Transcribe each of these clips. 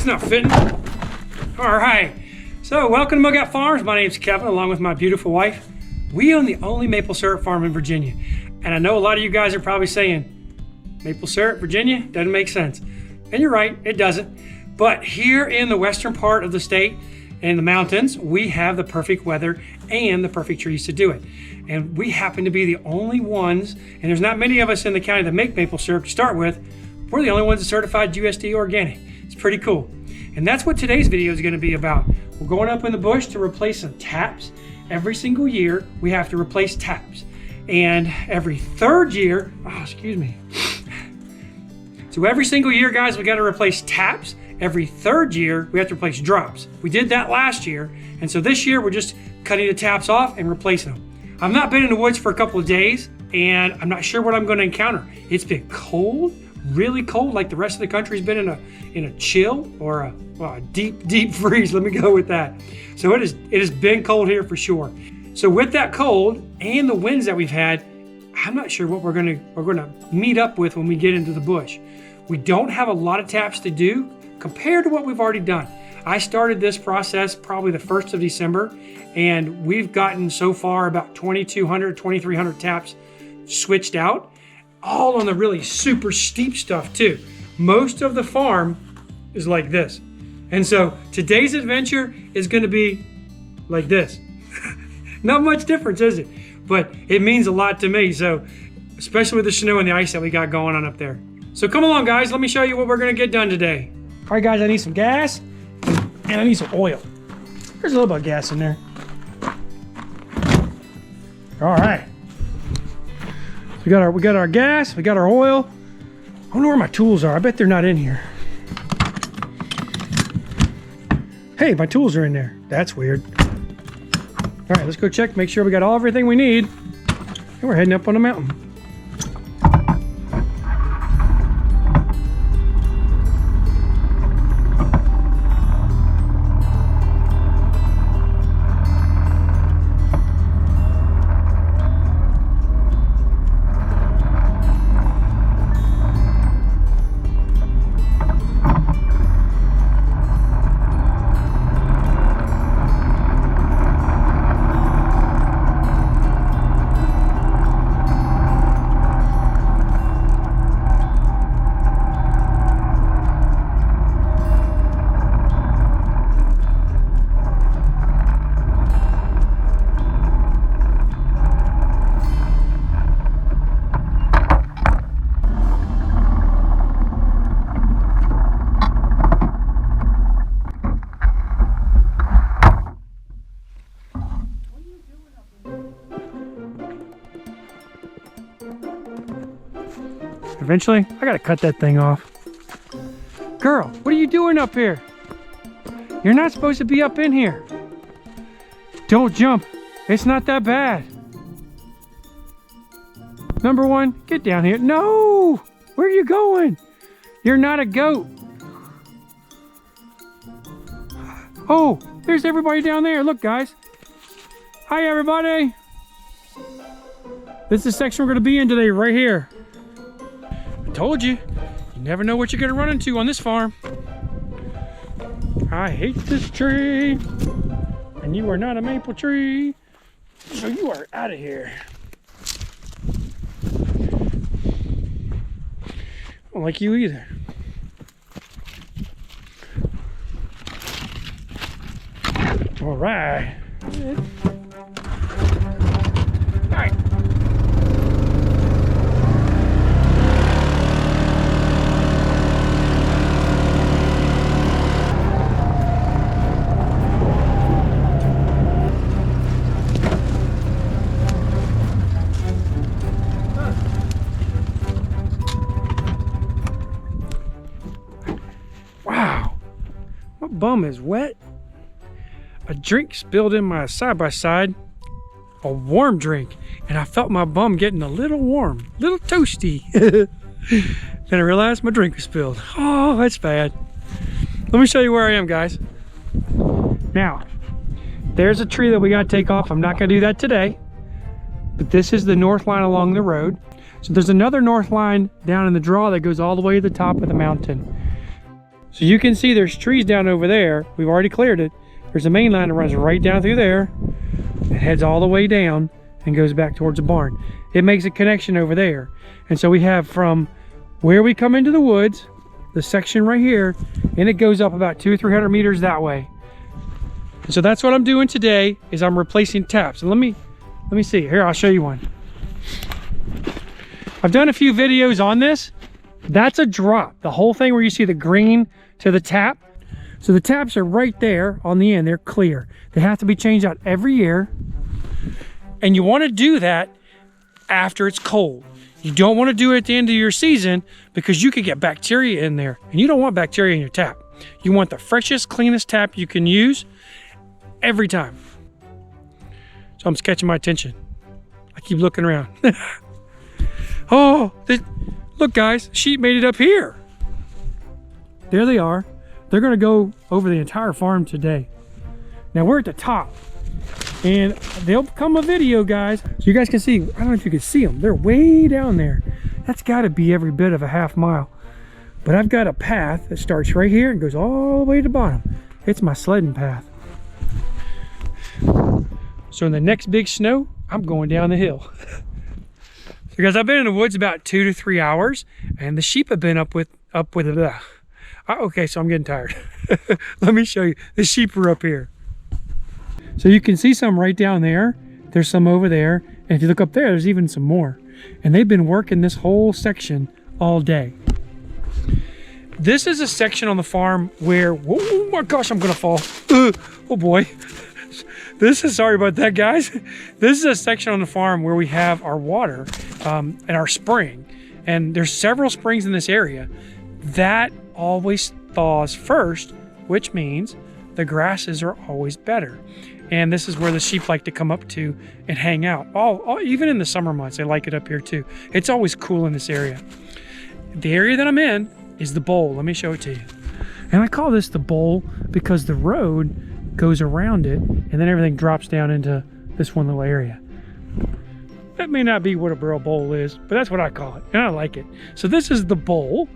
That's not fitting. All right. So welcome to Mugout Farms. My name's Kevin, along with my beautiful wife. We own the only maple syrup farm in Virginia. And I know a lot of you guys are probably saying, maple syrup, Virginia? Doesn't make sense. And you're right, it doesn't. But here in the western part of the state, in the mountains, we have the perfect weather and the perfect trees to do it. And we happen to be the only ones, and there's not many of us in the county that make maple syrup to start with. We're the only ones that certified USDA organic. It's pretty cool. And that's what today's video is going to be about. We're going up in the bush to replace some taps. Every single year, we have to replace taps. And every third year, So every single year, guys, we got to replace taps. Every third year, we have to replace drops. We did that last year. And so this year, we're just cutting the taps off and replacing them. I've not been in the woods for a couple of days, and I'm not sure what I'm going to encounter. It's been cold, really cold, like the rest of the country's been in a chill or a deep freeze. Let me go with that. So it has been cold here for sure. So with that cold and the winds that we've had, I'm not sure what we're gonna meet up with when we get into the bush. We don't have a lot of taps to do compared to what we've already done. I started this process probably the 1st of December, and we've gotten so far about 2,200, 2,300 taps switched out, all on the really super steep stuff too. Most of the farm is like this. And so today's adventure is gonna be like this. Not much difference, is it? But it means a lot to me, so especially with the snow and the ice that we got going on up there. So come along, guys, let me show you what we're gonna get done today. All right, guys, I need some gas and I need some oil. There's a little bit of gas in there. All right. We got our gas, we got our oil. I wonder where my tools are. I bet they're not in here. Hey, my tools are in there. That's weird. All right, let's go check, make sure we got everything we need. And we're heading up on the mountain. Eventually, I gotta cut that thing off. Girl, what are you doing up here? You're not supposed to be up in here. Don't jump. It's not that bad. Number one, get down here. No! Where are you going? You're not a goat. Oh, there's everybody down there. Look, guys. Hi, everybody. This is the section we're gonna be in today, right here. I told you, you never know what you're gonna run into on this farm. I hate this tree, and you are not a maple tree, so you are out of here. I don't like you either. All right. All right. Bum is wet. A drink spilled in my side-by-side, a warm drink, and I felt my bum getting a little warm, a little toasty. Then I realized my drink was spilled. Oh, that's bad. Let me show you where I am, guys. Now, there's a tree that we gotta take off. I'm not gonna do that today, but this is the north line along the road. So there's another north line down in the draw that goes all the way to the top of the mountain. So you can see there's trees down over there. We've already cleared it. There's a main line that runs right down through there. It heads all the way down and goes back towards the barn. It makes a connection over there. And so we have from where we come into the woods, the section right here, and it goes up about 200 or 300 meters that way. And so that's what I'm doing today, is I'm replacing taps. And let me see. Here, I'll show you one. I've done a few videos on this. That's a drop. The whole thing where you see the green to the tap. So the taps are right there on the end. They're clear. They have to be changed out every year. And you want to do that after it's cold. You don't want to do it at the end of your season because you could get bacteria in there. And you don't want bacteria in your tap. You want the freshest, cleanest tap you can use every time. So I'm catching my attention. I keep looking around. Oh, look guys, sheep made it up here. There they are. They're gonna go over the entire farm today. Now we're at the top and there'll come a video, guys, so you guys can see. I don't know if you can see them. They're way down there. That's gotta be every bit of a half mile. But I've got a path that starts right here and goes all the way to the bottom. It's my sledding path. So in the next big snow, I'm going down the hill. So guys, I've been in the woods about 2 to 3 hours, and the sheep have been up with it. Okay, so I'm getting tired. Let me show you. The sheep are up here. So you can see some right down there. There's some over there. And if you look up there, there's even some more. And they've been working this whole section all day. This is a section on the farm where, oh my gosh, I'm gonna fall. Oh boy. Sorry about that, guys. This is a section on the farm where we have our water and our spring. And there's several springs in this area. That always thaws first, which means the grasses are always better. And this is where the sheep like to come up to and hang out. Even in the summer months, they like it up here too. It's always cool in this area. The area that I'm in is the bowl. Let me show it to you. And I call this the bowl because the road goes around it and then everything drops down into this one little area. That may not be what a barrel bowl is, but that's what I call it, and I like it. So this is the bowl,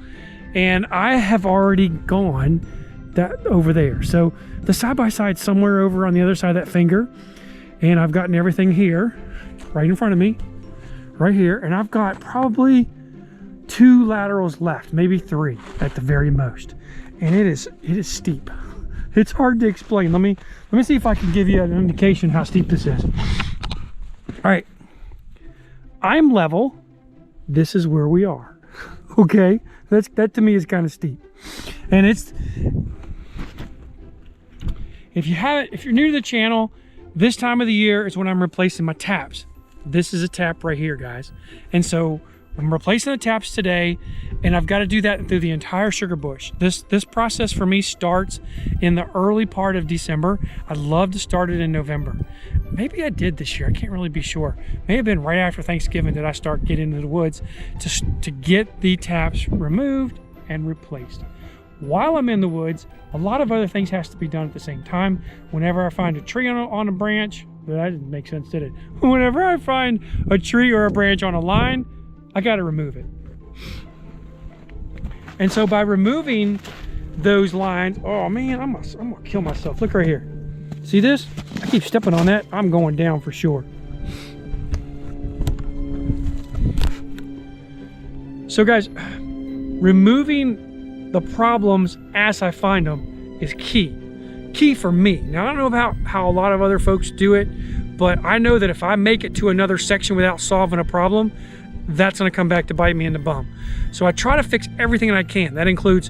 and I have already gone that over there. So the side-by-side somewhere over on the other side of that finger, and I've gotten everything here right in front of me, right here, and I've got probably 2 laterals left, maybe 3 at the very most. And it is steep. It's hard to explain. Let me see if I can give you an indication how steep this is. All right, I'm level. This is where we are. Okay, that to me is kind of steep. And it's, if you're new to the channel, this time of the year is when I'm replacing my taps. This is a tap right here, guys. And so I'm replacing the taps today, and I've got to do that through the entire sugar bush. This process for me starts in the early part of December. I'd love to start it in November. Maybe I did this year. I can't really be sure. May have been right after Thanksgiving that I start getting into the woods to get the taps removed and replaced. While I'm in the woods, a lot of other things has to be done at the same time. Whenever I find a tree on a branch, that didn't make sense, did it? Whenever I find a tree or a branch on a line, I got to remove it. And so by removing those lines, oh man, I'm gonna kill myself. Look right here. See this? I keep stepping on that. I'm going down for sure. So guys, removing the problems as I find them is key. Key for me. Now, I don't know about how a lot of other folks do it, but I know that if I make it to another section without solving a problem, that's going to come back to bite me in the bum. So I try to fix everything that I can. That includes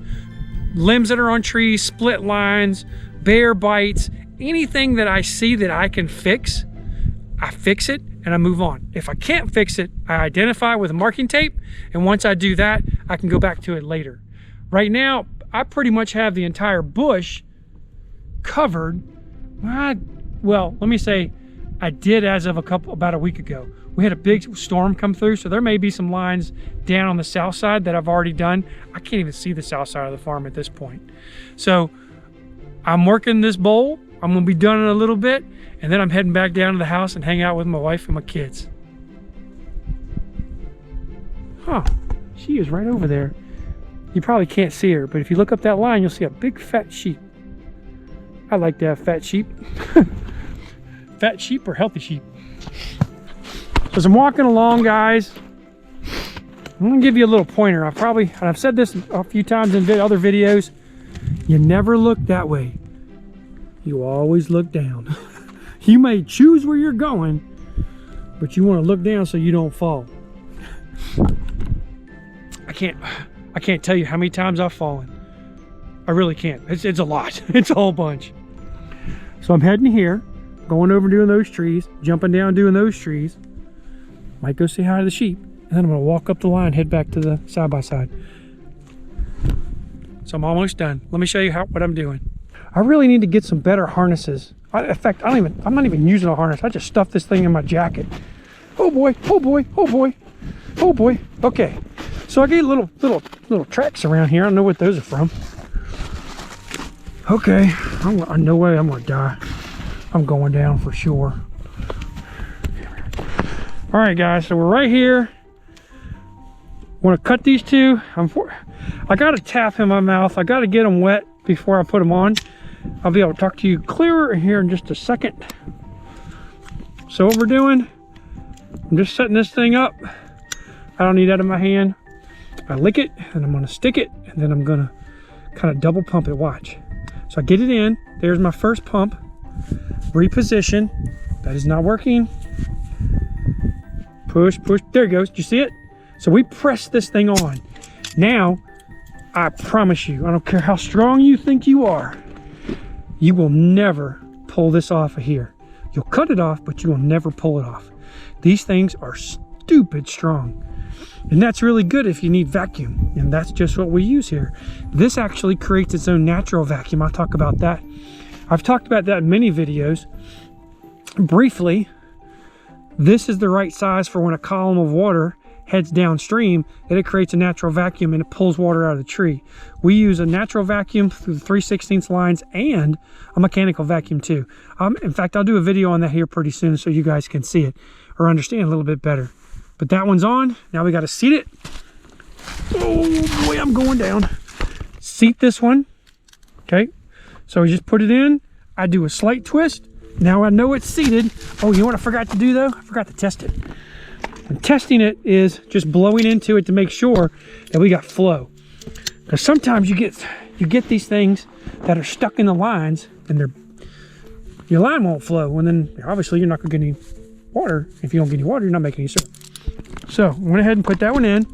limbs that are on trees, split lines, bear bites, anything that I see that I can fix, I fix it and I move on. If I can't fix it, I identify with marking tape, and once I do that, I can go back to it later. Right now, I pretty much have the entire bush covered. Well, let me say I did as of about a week ago. We had a big storm come through, so there may be some lines down on the south side that I've already done. I can't even see the south side of the farm at this point. So I'm working this bowl. I'm gonna be done in a little bit, and then I'm heading back down to the house and hang out with my wife and my kids. Huh, she is right over there. You probably can't see her, but if you look up that line, you'll see a big fat sheep. I like to have fat sheep. Fat sheep or healthy sheep. So as I'm walking along, guys, I'm gonna give you a little pointer. I've said this a few times in other videos. You never look that way. You always look down. You may choose where you're going, but you want to look down so you don't fall. I can't tell you how many times I've fallen. I really can't. It's a lot. It's a whole bunch. So I'm heading here, going over doing those trees, jumping down doing those trees. Might go say hi to the sheep, and then I'm gonna walk up the line, head back to the side-by-side. So I'm almost done. Let me show you what I'm doing. I really need to get some better harnesses. In fact, I'm not even using a harness. I just stuffed this thing in my jacket. Oh boy, oh boy, oh boy, oh boy. Okay, so I get little tracks around here. I don't know what those are from. Okay, no way I'm gonna die. I'm going down for sure. All right, guys, so we're right here. Want to cut these two. I got a tap in my mouth. I got to get them wet before I put them on. I'll be able to talk to you clearer here in just a second. So what we're doing, I'm just setting this thing up. I don't need that in my hand. I lick it, and I'm going to stick it, and then I'm going to kind of double pump it. Watch. So I get it in. There's my first pump. Reposition. That is not working. Push, push. There it goes. Did you see it? So we press this thing on. Now, I promise you, I don't care how strong you think you are, you will never pull this off of here. You'll cut it off, but you will never pull it off. These things are stupid strong. And that's really good if you need vacuum. And that's just what we use here. This actually creates its own natural vacuum. I'll talk about that. I've talked about that in many videos. Briefly, this is the right size for when a column of water heads downstream, that it creates a natural vacuum and it pulls water out of the tree. We use a natural vacuum through the 3/16 lines and a mechanical vacuum too. In fact, I'll do a video on that here pretty soon so you guys can see it or understand a little bit better. But that one's on. Now we got to seat it. Oh boy, I'm going down. Seat this one. Okay, so we just put it in. I do a slight twist. Now I know it's seated. Oh, you know what I forgot to do though? I forgot to test it. And testing it is just blowing into it to make sure that we got flow. Because sometimes you get these things that are stuck in the lines and your line won't flow, and then obviously you're not going to get any water. If you don't get any water, you're not making any syrup. So I went ahead and put that one in.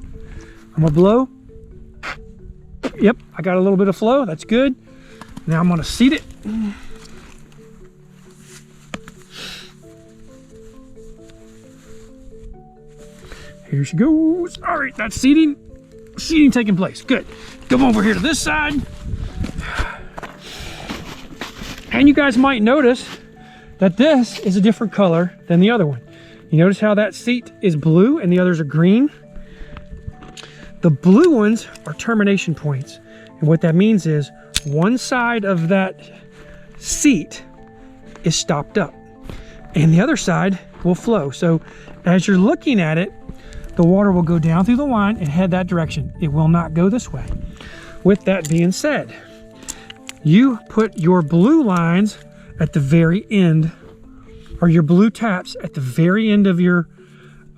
I'm gonna blow. Yep, I got a little bit of flow. That's good. Now I'm gonna seat it. Here she goes. All right, that's seating taking place. Good. Come over here to this side. And you guys might notice that this is a different color than the other one. You notice how that seat is blue and the others are green? The blue ones are termination points. And what that means is one side of that seat is stopped up and the other side will flow. So as you're looking at it, the water will go down through the line and head that direction. It will not go this way. With that being said, you put your blue lines at the very end, or your blue taps at the very end of your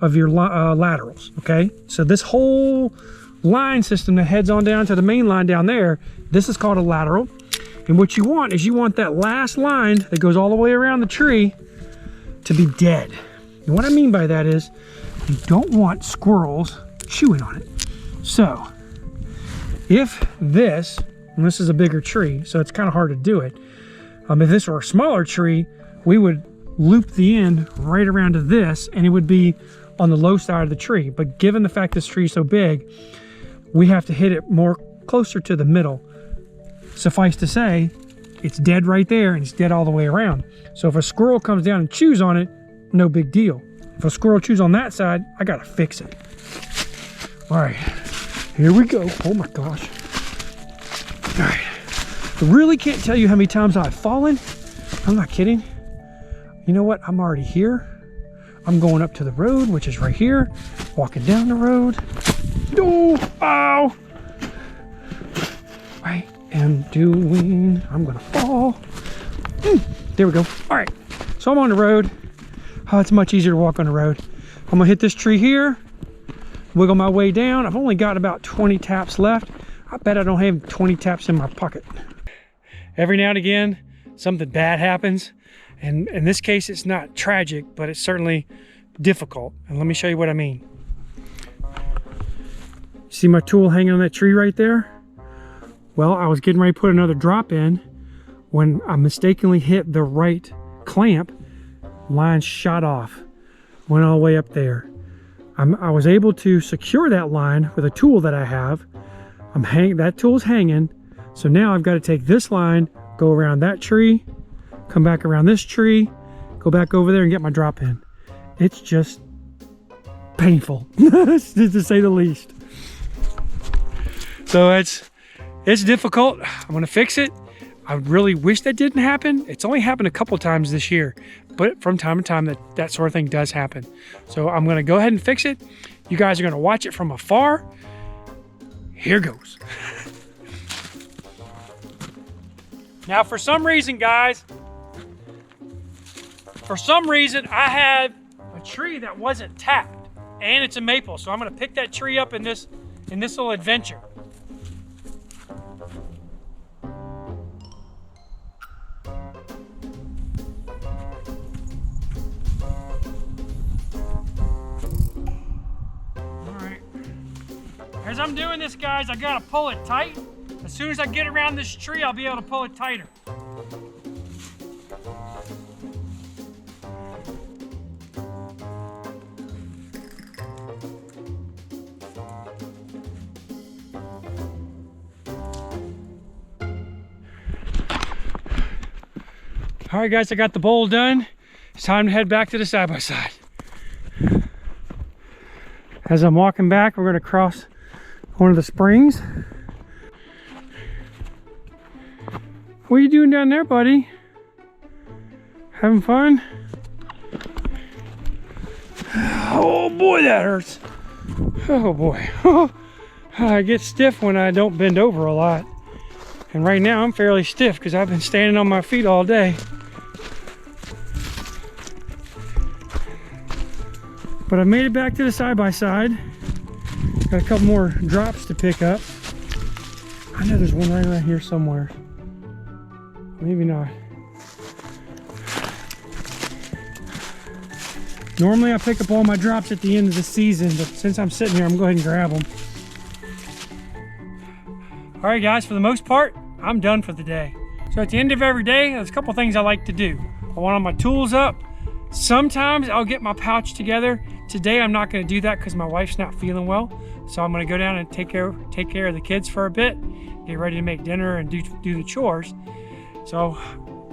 laterals, okay? So this whole line system that heads on down to the main line down there, this is called a lateral. And what you want is you want that last line that goes all the way around the tree to be dead. And what I mean by that is you don't want squirrels chewing on it. So if this, and this is a bigger tree, so it's kind of hard to do it. If this were a smaller tree, we would loop the end right around to this and it would be on the low side of the tree. But given the fact this tree is so big, we have to hit it more closer to the middle. Suffice to say, it's dead right there and it's dead all the way around. So if a squirrel comes down and chews on it, no big deal. If a squirrel chews on that side, I gotta fix it. All right, here we go. Oh my gosh. All right, I really can't tell you how many times I've fallen. I'm not kidding. You know what? I'm already here. I'm going up to the road, which is right here. Walking down the road. Oh, ow. doing? I'm gonna fall. There we go. All right, so I'm on the road. Oh, it's much easier to walk on the road. I'm gonna hit this tree here, wiggle my way down. I've only got about 20 taps left. I bet I don't have 20 taps in my pocket. Every now and again, something bad happens. And in this case, it's not tragic, but it's certainly difficult. And let me show you what I mean. See my tool hanging on that tree right there? Well, I was getting ready to put another drop in when I mistakenly hit the right clamp. Line shot off, went all the way up there. I was able to secure that line with a tool that I have. That tool's hanging. So now I've got to take this line, go around that tree, come back around this tree, go back over there and get my drop in. It's just painful, to say the least. So it's difficult. I'm gonna fix it. I really wish that didn't happen. It's only happened a couple times this year, but from time to time that sort of thing does happen. So I'm gonna go ahead and fix it. You guys are gonna watch it from afar. Here goes. Now, for some reason, guys, I had a tree that wasn't tapped, and it's a maple. So I'm gonna pick that tree up in this little adventure. All right. As I'm doing this, guys, I gotta pull it tight. As soon as I get around this tree, I'll be able to pull it tighter. All right, guys, I got the bowl done. It's time to head back to the side-by-side. As I'm walking back, we're gonna cross one of the springs. What are you doing down there, buddy? Having fun? Oh boy, that hurts. Oh boy. I get stiff when I don't bend over a lot. And right now I'm fairly stiff because I've been standing on my feet all day. But I made it back to the side-by-side. Got a couple more drops to pick up. I know there's one right around here somewhere. Maybe not. Normally I pick up all my drops at the end of the season, but since I'm sitting here, I'm going to go ahead and grab them. All right, guys, for the most part, I'm done for the day. So at the end of every day, there's a couple things I like to do. I want all my tools up. Sometimes I'll get my pouch together. Today I'm not going to do that because my wife's not feeling well. So I'm going to go down and take care of the kids for a bit, get ready to make dinner and do the chores. So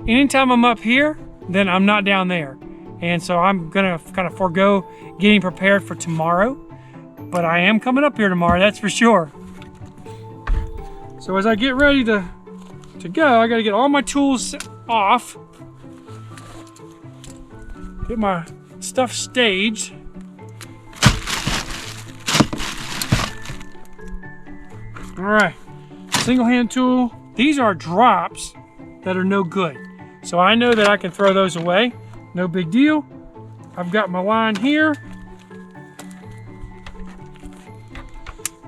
anytime I'm up here, then I'm not down there. And so I'm gonna kind of forego getting prepared for tomorrow, but I am coming up here tomorrow, that's for sure. So as I get ready to go, I gotta get all my tools off, get my stuff staged. All right, single hand tool. These are drops that are no good. So I know that I can throw those away. No big deal. I've got my line here.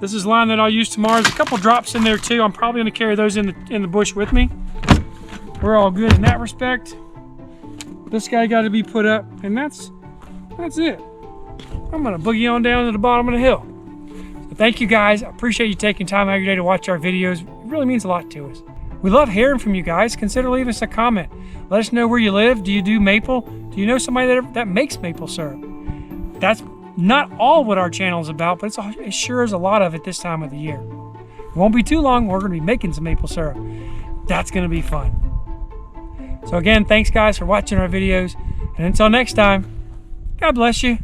This is line that I'll use tomorrow. There's a couple drops in there too. I'm probably gonna carry those in the bush with me. We're all good in that respect. This guy got to be put up, and that's it. I'm gonna boogie on down to the bottom of the hill. So thank you guys. I appreciate you taking time out of your day to watch our videos. It really means a lot to us. We love hearing from you guys. Consider leaving us a comment. Let us know where you live. Do you do maple? Do you know somebody that makes maple syrup? That's not all what our channel is about, but it sure is a lot of it this time of the year. It won't be too long. We're going to be making some maple syrup. That's going to be fun. So again, thanks guys for watching our videos. And until next time, God bless you.